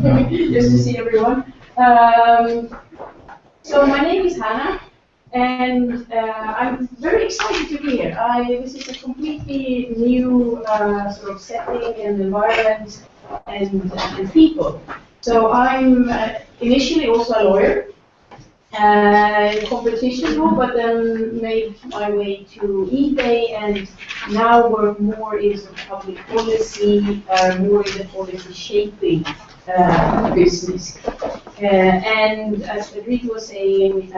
just to see everyone. So my name is Hanne, and I'm very excited to be here. This is a completely new sort of setting and environment and people. So I'm initially also a lawyer, competition law, but then made my way to eBay and now work more in public policy, more in the policy shaping business. And as Fredrik was saying,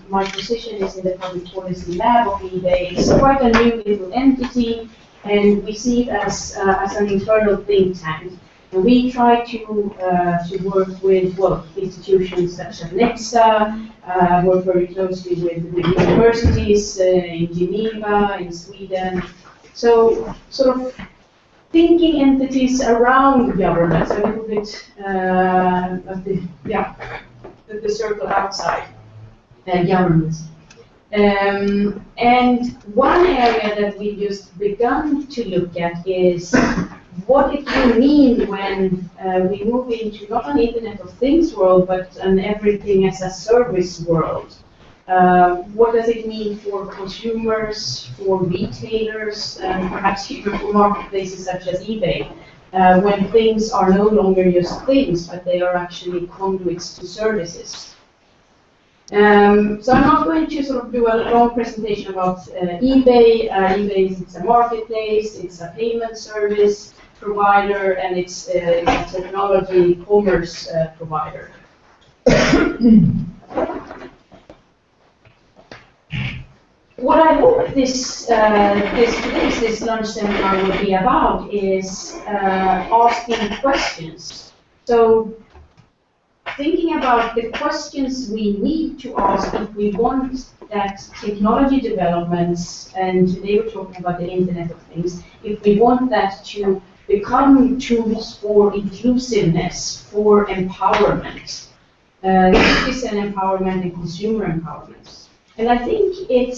my position is in the Public Policy Lab of eBay. It's quite a new little entity, and we see it as an internal think tank. And we try to work with institutions such as Nexa, work very closely with universities in Geneva, in Sweden. So sort of thinking entities around governments, a little bit of the circle outside governments. And one area that we just begun to look at is what it will mean when we move into not an Internet of Things world, but an everything as a service world. What does it mean for consumers, for retailers, and perhaps even for marketplaces such as eBay, when things are no longer just things, but they are actually conduits to services? So I'm not going to sort of do a long presentation about eBay. eBay is a marketplace, it's a payment service provider, and it's a technology commerce provider. What I hope this lunch seminar will be about is asking questions. So thinking about the questions we need to ask if we want that technology developments, and today we're talking about the Internet of Things, if we want that to become tools for inclusiveness, for empowerment, citizen empowerment and consumer empowerment. And I think it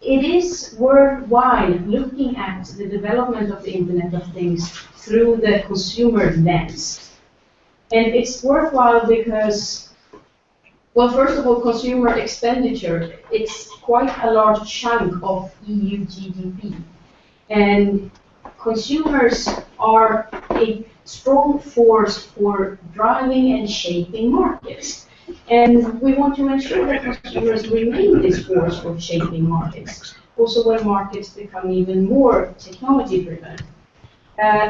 is worthwhile looking at the development of the Internet of Things through the consumer lens. And it's worthwhile because, well, first of all, consumer expenditure, it's quite a large chunk of EU GDP. And consumers are a strong force for driving and shaping markets. And we want to ensure that consumers remain this force for shaping markets, also when markets become even more technology-driven.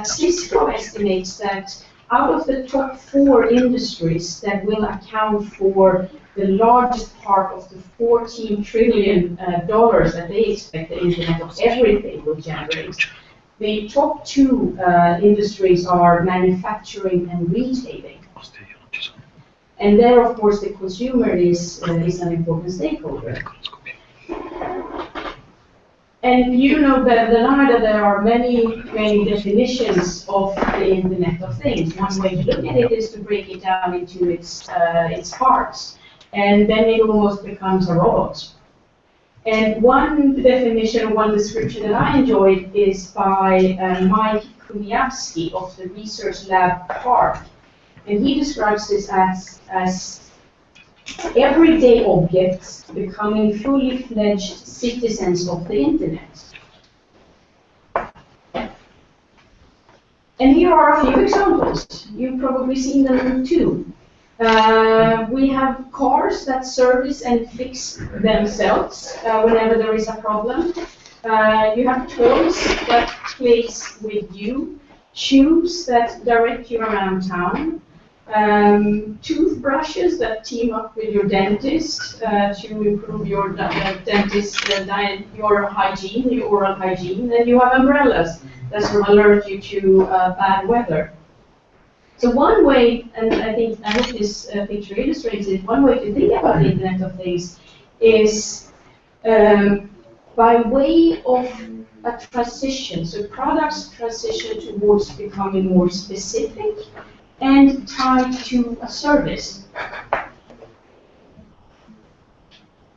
Cisco estimates that out of the top 4 industries that will account for the largest part of the $14 trillion that they expect the Internet of Everything will generate, the top 2 industries are manufacturing and retailing. And there, of course, the consumer is an important stakeholder. And you know better than I that there are many definitions of the Internet of Things. One way to look at it is to break it down into its parts, and then it almost becomes a robot. And one definition, one description that I enjoyed is by Mike Kuniavsky of the research lab PARC. And he describes this as everyday objects becoming fully fledged citizens of the Internet. And here are a few examples. You've probably seen them too. We have cars that service and fix themselves whenever there is a problem. You have toys that plays with you, shoes that direct you around town, toothbrushes that team up with your dentist to improve your your hygiene, your oral hygiene, and you have umbrellas that sort of alert you to bad weather. So one way, and I hope this picture illustrates it, one way to think about the Internet of Things is by way of a transition, so products transition towards becoming more specific and tied to a service.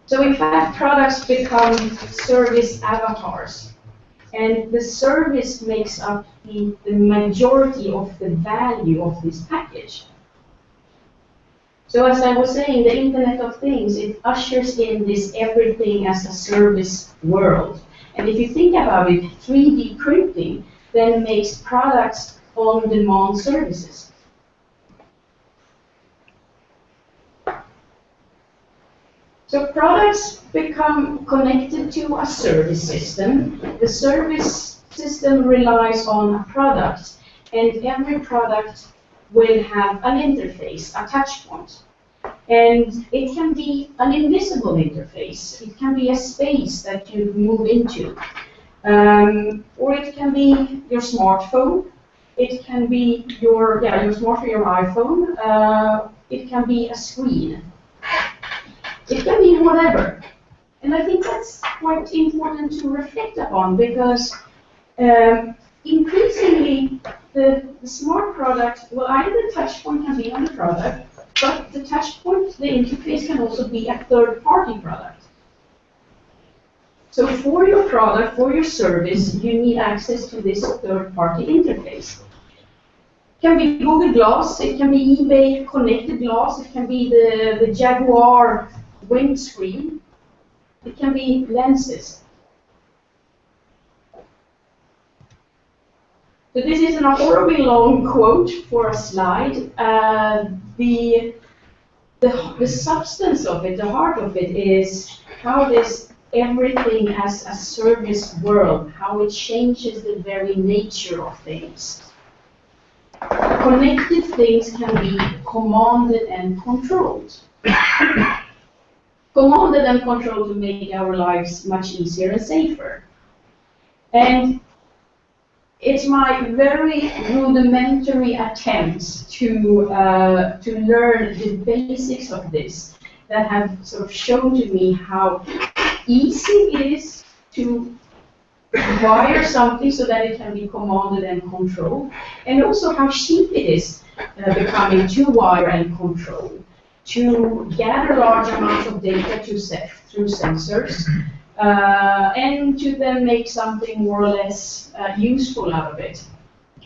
So in fact, products become service avatars. And the service makes up the majority of the value of this package. So as I was saying, the Internet of Things, it ushers in this everything as a service world. And if you think about it, 3D printing then makes products on-demand services. So products become connected to a service system. The service system relies on a product, and every product will have an interface, a touch point. And it can be an invisible interface. It can be a space that you move into. Or it can be your smartphone. It can be your smartphone, your iPhone. It can be a screen. It can be whatever. And I think that's quite important to reflect upon, because increasingly the smart product, well, either the touch point can be on the product, but the touch point, the interface, can also be a third-party product. So for your product, for your service, you need access to this third-party interface. It can be Google Glass, it can be eBay connected glass, it can be the Jaguar windscreen, it can be lenses. So this is a horribly long quote for a slide. The substance of it, the heart of it, is how this everything as a service world, how it changes the very nature of things. Connected things can be commanded and controlled. Commanded and controlled to make our lives much easier and safer. And it's my very rudimentary attempts to learn the basics of this that have sort of shown to me how easy it is to wire something so that it can be commanded and controlled, and also how cheap it is becoming to wire and control, to gather large amounts of data through sensors, and to then make something more or less useful out of it.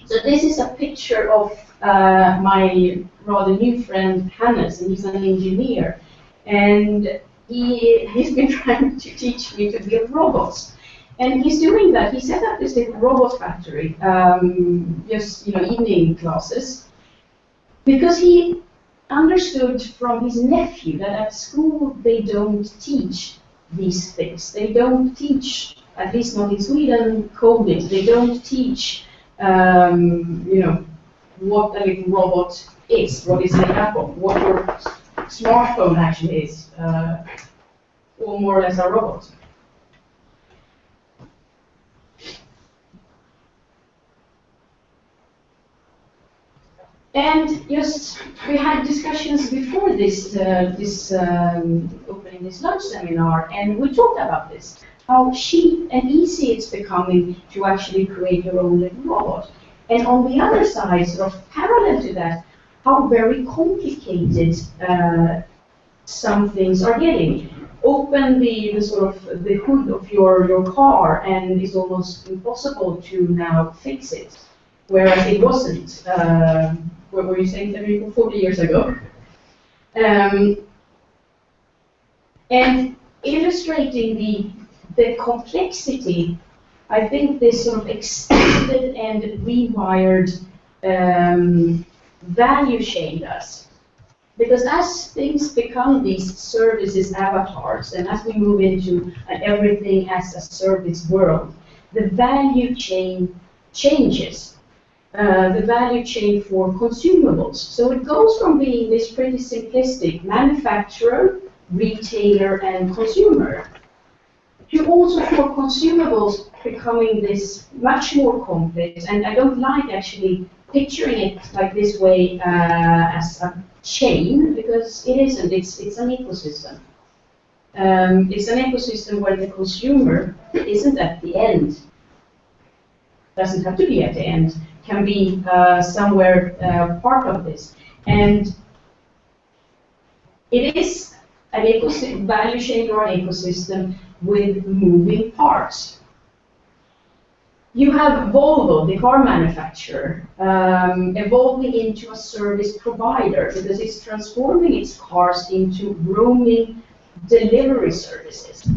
So this is a picture of my rather new friend Hannes, and he's an engineer, and he's been trying to teach me to build robots. And he's doing that. He set up this little robot factory, just evening classes, because he understood from his nephew that at school they don't teach these things. They don't teach, at least not in Sweden, coding. They don't teach, what a little robot is, what it's made up of, what your smartphone actually is, or more or less a robot. And just, we had discussions before this, opening this lunch seminar, and we talked about this, how cheap and easy it's becoming to actually create your own little robot. And on the other side, sort of parallel to that, how very complicated some things are getting. Open the sort of the hood of your car, and it's almost impossible to now fix it, whereas it wasn't. What were you saying, Federico, 40 years ago? And illustrating the complexity, I think this sort of extended and rewired value chain does. Because as things become these services avatars, and as we move into an everything as a service world, the value chain changes. The value chain for consumables. So it goes from being this pretty simplistic manufacturer, retailer, and consumer, to also for consumables becoming this much more complex. And I don't like actually picturing it like this way as a chain, because it isn't. It's an ecosystem. It's an ecosystem where the consumer isn't at the end. Doesn't have to be at the end. Can be somewhere part of this. And it is an ecosystem, value chain or an ecosystem with moving parts. You have Volvo, the car manufacturer, evolving into a service provider because it's transforming its cars into roaming delivery services.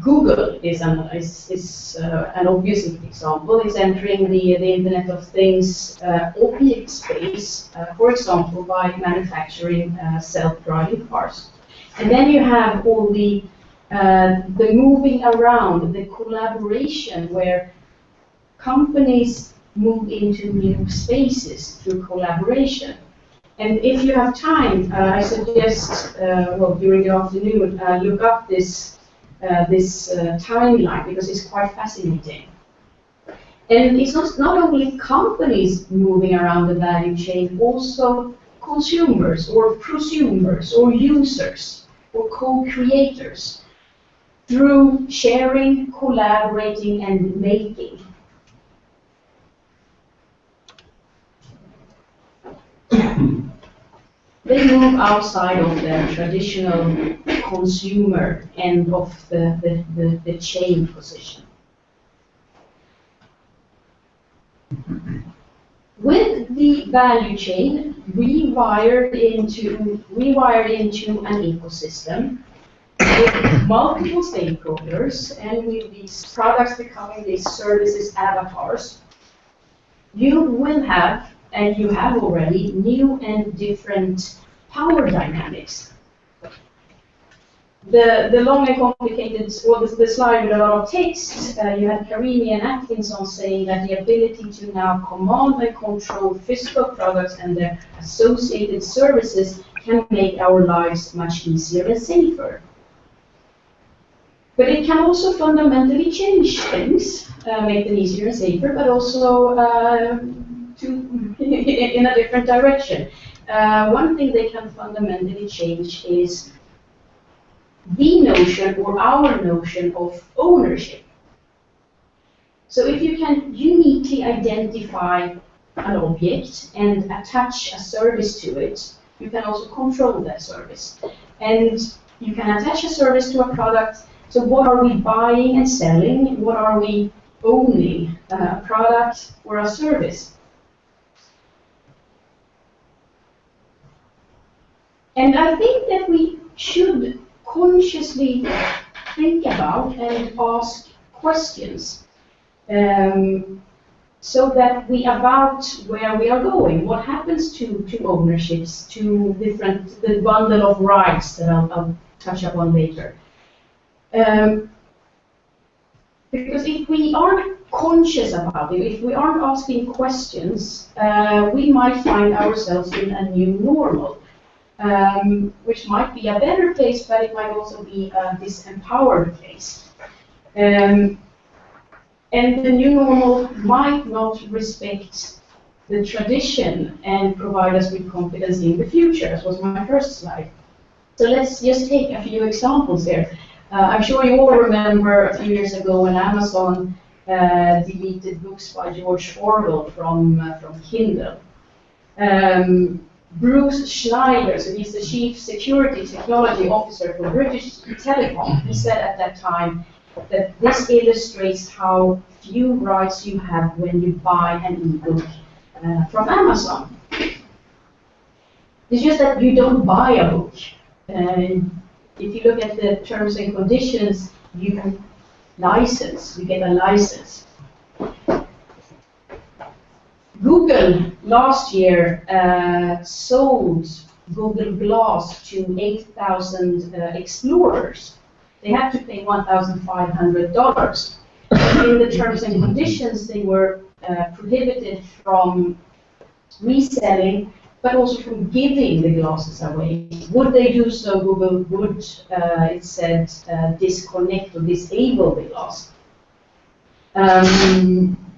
Google is an obvious example. It's entering the Internet of Things object space, for example, by manufacturing self-driving cars. And then you have all the moving around, the collaboration, where companies move into new spaces through collaboration. And if you have time, I suggest, well, during the afternoon, look up this timeline because it's quite fascinating. And it's not only companies moving around the value chain, also consumers or prosumers or users or co-creators through sharing, collaborating, and making. They move outside of the traditional consumer end of the chain position. With the value chain rewired into an ecosystem with multiple stakeholders and with these products becoming these services avatars, you will have, and you have already, new and different power dynamics. The long and complicated, well, the slide with a lot of text, you had Karimi and Atkinson saying that the ability to now command and control physical products and their associated services can make our lives much easier and safer. But it can also fundamentally change things, make them easier and safer, but also in a different direction. One thing they can fundamentally change is the notion or our notion of ownership. So if you can uniquely identify an object and attach a service to it, you can also control that service. And you can attach a service to a product. So what are we buying and selling? What are we owning? A product or a service? And I think that we should consciously think about and ask questions so that we about where we are going. What happens to ownerships, to the bundle of rights that I'll touch upon later. Because if we aren't conscious about it, if we aren't asking questions, we might find ourselves in a new normal. Which might be a better place, but it might also be a disempowered place. And the new normal might not respect the tradition and provide us with confidence in the future, as was my first slide. So let's just take a few examples here. I'm sure you all remember a few years ago when Amazon deleted books by George Orwell from Kindle. Bruce Schneider, so he's the Chief Security Technology Officer for British Telecom, he said at that time that this illustrates how few rights you have when you buy an e-book from Amazon. It's just that you don't buy a book. If you look at the terms and conditions, you get a license. Google last year sold Google Glass to 8,000 explorers. They had to pay $1,500. In the terms and conditions, they were prohibited from reselling, but also from giving the glasses away. Would they do so, Google would, it said, disconnect or disable the glass.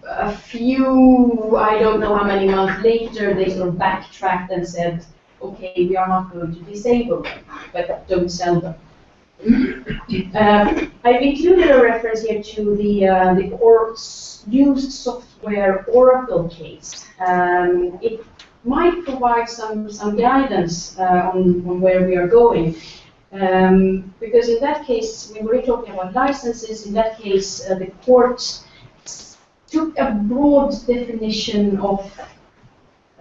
A few, I don't know how many months later, they sort of backtracked and said, okay, we are not going to disable them, but don't sell them. I've included a reference here to the used software Oracle case. It might provide some guidance on where we are going. Because in that case, we were talking about licenses. In that case, the court took a broad definition of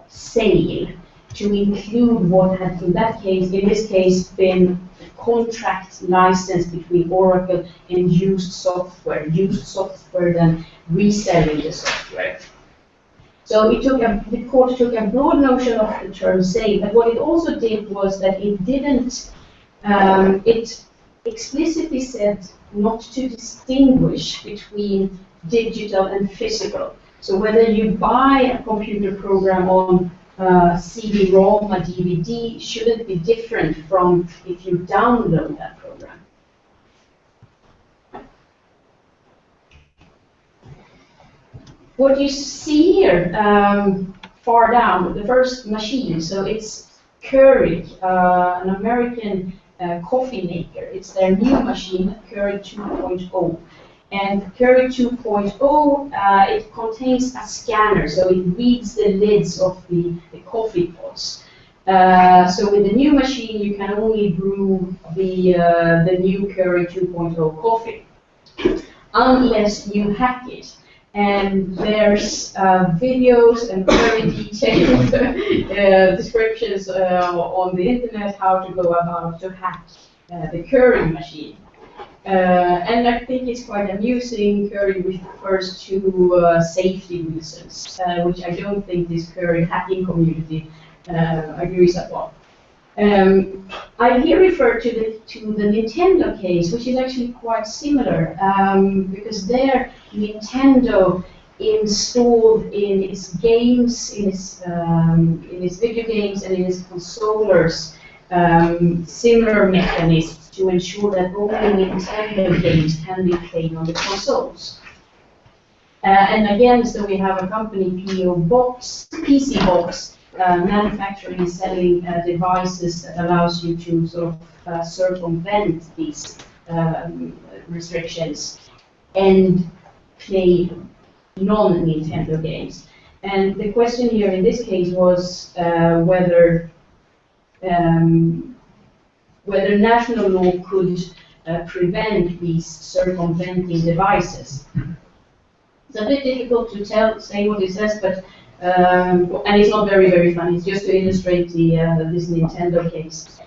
sale to include what had in this case, been a contract license between Oracle and used software then reselling the software. So the court took a broad notion of the term sale, but what it also did was that it didn't, it explicitly said not to distinguish between digital and physical. So whether you buy a computer program on CD-ROM, a DVD, shouldn't be different from if you download that program. What you see here, far down, the first machine, so it's Keurig, an American coffee maker. It's their new machine, Keurig 2.0. And Keurig 2.0, it contains a scanner, so it reads the lids of the coffee pots. So with the new machine, you can only brew the new Keurig 2.0 coffee, unless you hack it. And there's videos and very detailed descriptions on the internet how to go about to hack the Keurig machine. And I think it's quite amusing. Keurig refers to safety reasons, which I don't think this Keurig hacking community agrees upon. I here refer to the Nintendo case, which is actually quite similar, because there Nintendo installed in its games, in its video games and in its consolers, similar mechanisms to ensure that only Nintendo games can be played on the consoles. And again, so we have a company, PC Box, manufacturing and selling devices that allows you to sort of circumvent these restrictions and play non-Nintendo games. And the question here in this case was whether national law could prevent these circumventing devices. It's a bit difficult to say what it says, but and it's not very, very funny. It's just to illustrate this Nintendo case,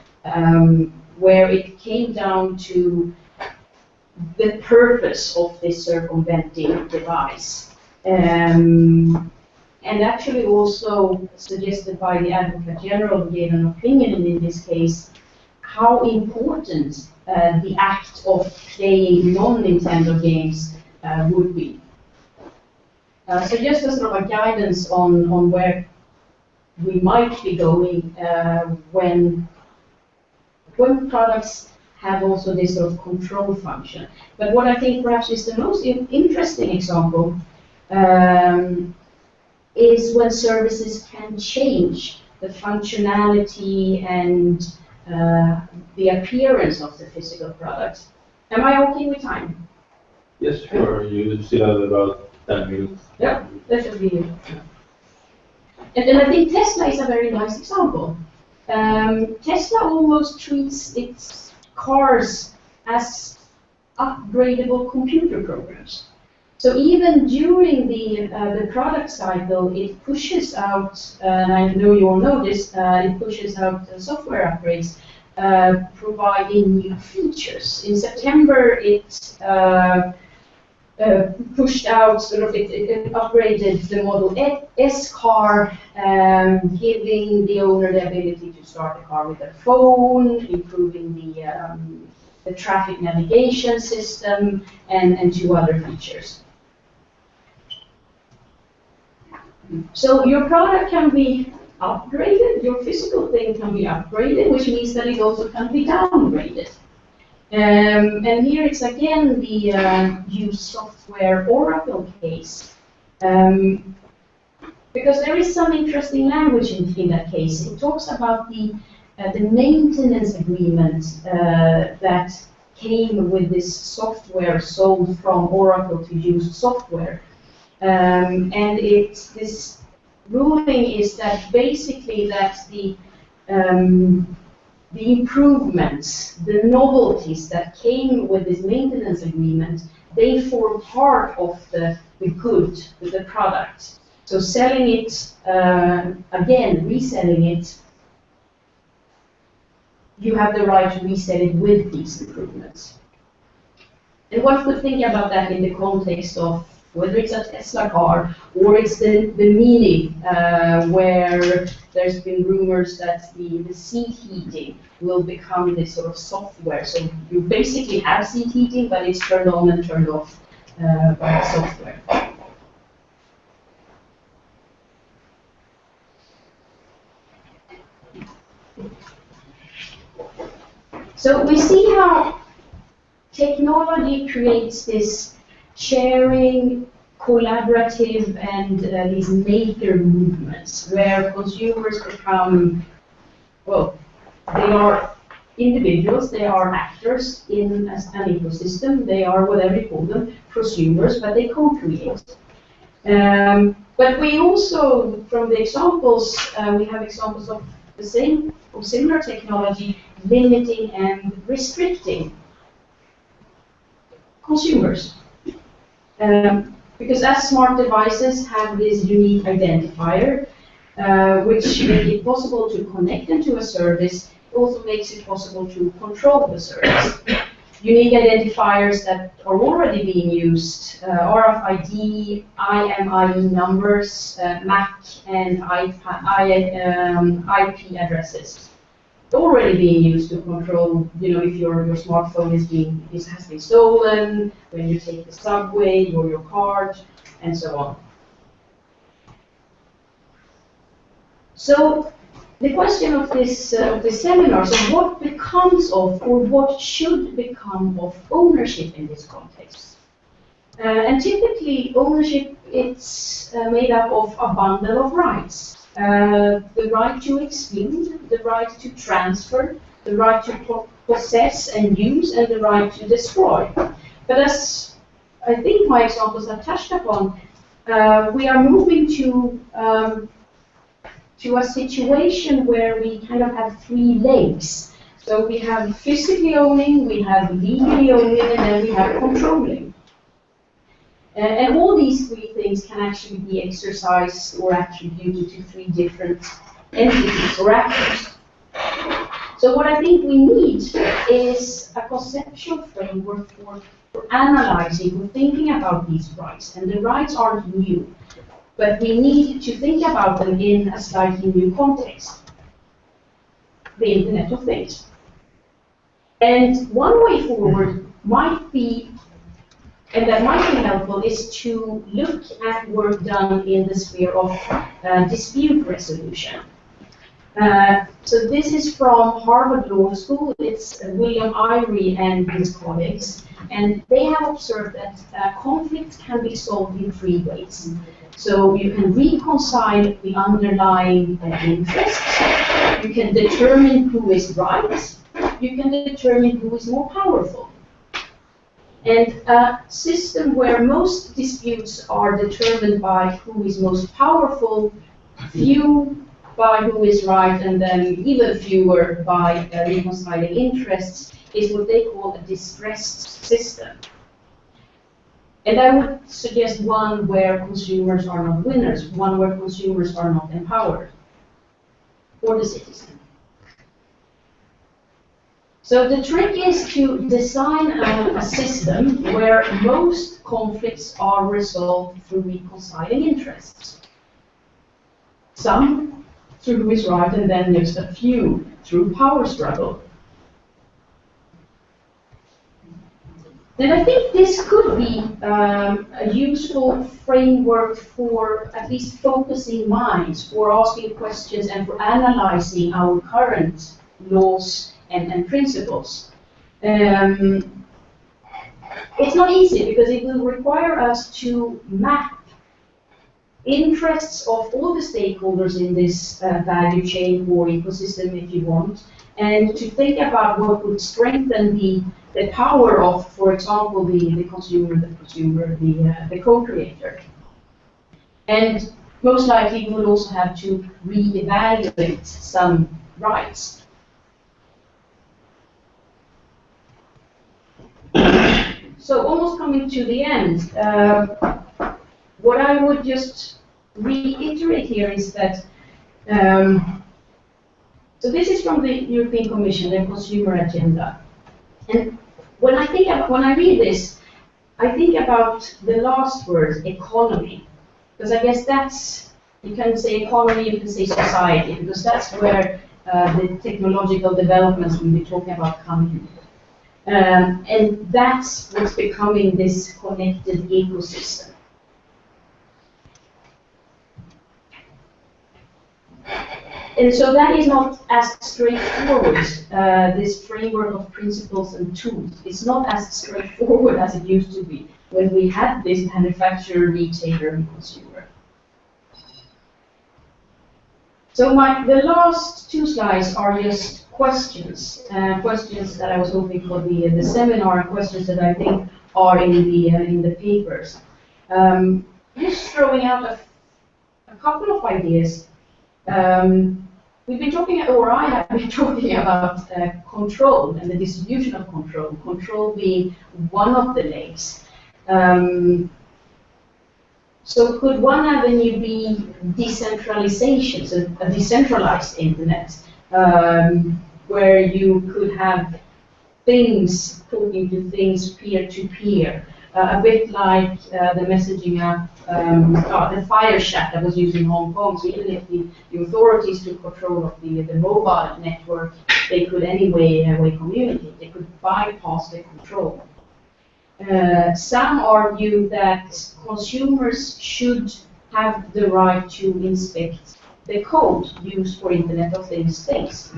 where it came down to the purpose of this circumventing device. And actually also suggested by the Advocate General, who gave an opinion in this case, how important the act of playing non-Nintendo games would be. So just as sort of a guidance on where we might be going when products have also this sort of control function. But what I think perhaps is the most interesting example is when services can change the functionality and the appearance of the physical product. Am I okay with time? Yes, sure. You still have about 10 minutes. Yeah, that should be it. And I think Tesla is a very nice example. Tesla almost treats its cars as upgradable computer programs. So even during the product cycle, it pushes out, and I know you all know this, it pushes out software upgrades, providing new features. In September, it pushed out, sort of, it upgraded the Model S car, giving the owner the ability to start the car with a phone, improving the traffic navigation system, and two other features. So your product can be upgraded, your physical thing can be upgraded, which means that it also can be downgraded. And here it's again the used software Oracle case, because there is some interesting language in that case. It talks about the maintenance agreement that came with this software sold from Oracle to used software. And this ruling is that basically that the improvements, the novelties that came with this maintenance agreement, they form part of the the good, the product. So selling it, again, reselling it, you have the right to resell it with these improvements. And one could think about that in the context of whether it's a Tesla car or it's the Mini, where there's been rumors that the seat heating will become this sort of software. So you basically have seat heating, but it's turned on and turned off by the software. So we see how technology creates this sharing, collaborative, and these maker movements where consumers become, well, they are individuals, they are actors in an ecosystem, they are whatever you call them, prosumers, but they co-create. But we also, from the examples, we have examples of the same or similar technology limiting and restricting consumers. Because as smart devices have this unique identifier, which make it possible to connect them to a service, it also makes it possible to control the service. Unique identifiers that are already being used, RFID, IMEI numbers, MAC, and IP addresses. Already being used to control, if your smartphone has been stolen, when you take the subway or your card, and so on. So the question of this seminar, so what becomes of, or what should become of ownership in this context? And typically ownership, it's made up of a bundle of rights. The right to exclude, the right to transfer, the right to possess and use, and the right to destroy. But as I think my examples have touched upon, we are moving to a situation where we kind of have three legs. So we have physically owning, we have legally owning, and then we have controlling. And all these three things can actually be exercised or attributed to three different entities or actors. So what I think we need is a conceptual framework for analyzing, for thinking about these rights. And the rights aren't new, but we need to think about them in a slightly new context, the Internet of Things. And one way forward might be, and that might be helpful, is to look at work done in the sphere of dispute resolution. So this is from Harvard Law School. It's William Irie and his colleagues. And they have observed that conflicts can be solved in three ways. So you can reconcile the underlying interests. You can determine who is right. You can determine who is more powerful. And a system where most disputes are determined by who is most powerful, few by who is right, and then even fewer by reconciling interests, is what they call a distressed system. And I would suggest one where consumers are not winners, one where consumers are not empowered, or the citizen. So the trick is to design a system where most conflicts are resolved through reconciling interests. Some through who is right, and then just a few through power struggle. Then I think this could be a useful framework for at least focusing minds, for asking questions and for analyzing our current laws and principles. It's not easy because it will require us to map interests of all the stakeholders in this value chain or ecosystem, if you want, and to think about what would strengthen the power of, for example, the consumer, the co-creator. And most likely we will also have to re-evaluate some rights. So almost coming to the end, what I would just reiterate here is that, so this is from the European Commission, their consumer agenda. And when I read this, I think about the last word, economy, because I guess that's, you can say economy, you can say society, because that's where the technological developments we'll be talking about come in. And that's what's becoming this connected ecosystem. And so that is not as straightforward, this framework of principles and tools. It's not as straightforward as it used to be when we had this manufacturer, retailer, and consumer. So the last two slides are just questions, questions that I was hoping for the seminar, and questions that I think are in the papers. Just throwing out a couple of ideas. We've been talking, or I have been talking about control and the distribution of control, control being one of the legs. So could one avenue be decentralization, so a decentralized internet, where you could have things talking to things peer-to-peer, a bit like the messaging app, the Fire Chat that was used in Hong Kong. So even if the authorities took control of the mobile network, they could anyway communicate. They could bypass the control. Some argue that consumers should have the right to inspect the code used for Internet of Things things.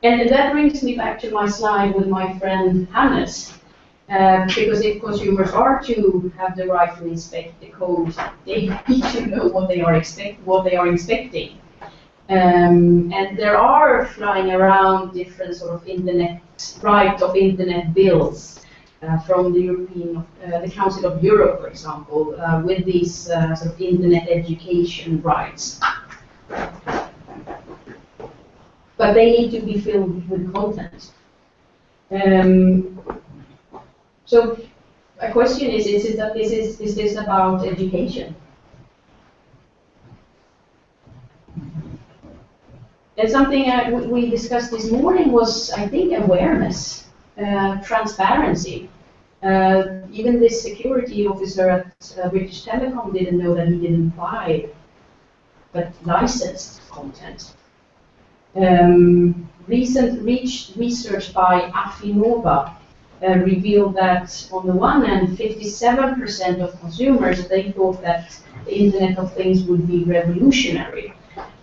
And that brings me back to my slide with my friend Hannes, because if consumers are to have the right to inspect the code, they need to know what they are inspecting. And there are flying around different sort of right of internet bills from the the Council of Europe, for example, with these sort of internet education rights. But they need to be filled with content. So a question is this about education? And something we discussed this morning was, I think, awareness, transparency. Even this security officer at British Telecom didn't know that he didn't buy, but licensed content. Recent research by Afinova revealed that on the one hand, 57% of consumers, they thought that the Internet of Things would be revolutionary.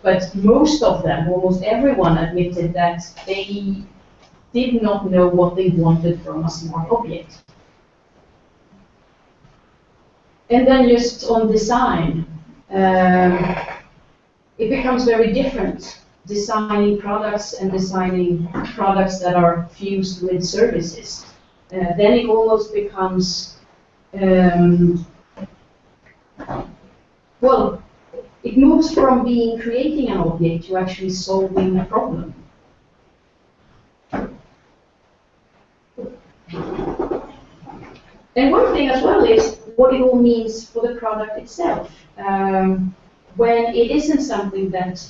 But most of them, almost everyone, admitted that they did not know what they wanted from a smart object. And then just on design, it becomes very different. Designing products and designing products that are fused with services. Then it almost becomes, well, it moves from being creating an object to actually solving a problem. And one thing as well is what it all means for the product itself. When it isn't something that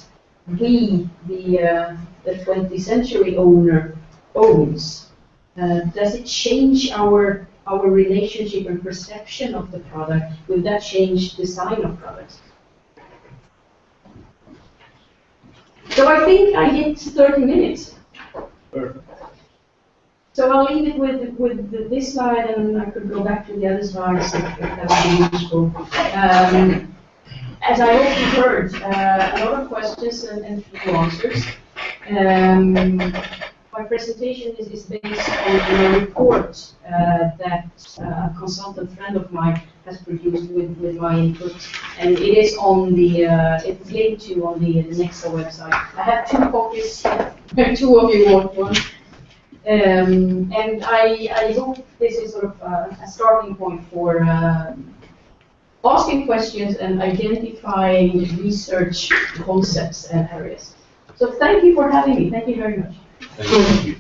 we, the 20th century owner, owns, does it change our relationship and perception of the product? Will that change design of products? So I think I hit 30 minutes. Perfect. So I'll leave it with this slide, and I could go back to the other slides if that would be useful. As I hope you heard, a lot of questions and few answers. My presentation is based on a report that a consultant friend of mine has produced with my input, and it is on the it's linked to on the Nexa website. I have 2 copies. 2 of you want one. And I hope this is sort of a starting point for asking questions and identifying research concepts and areas. So thank you for having me. Thank you very much. Thank you.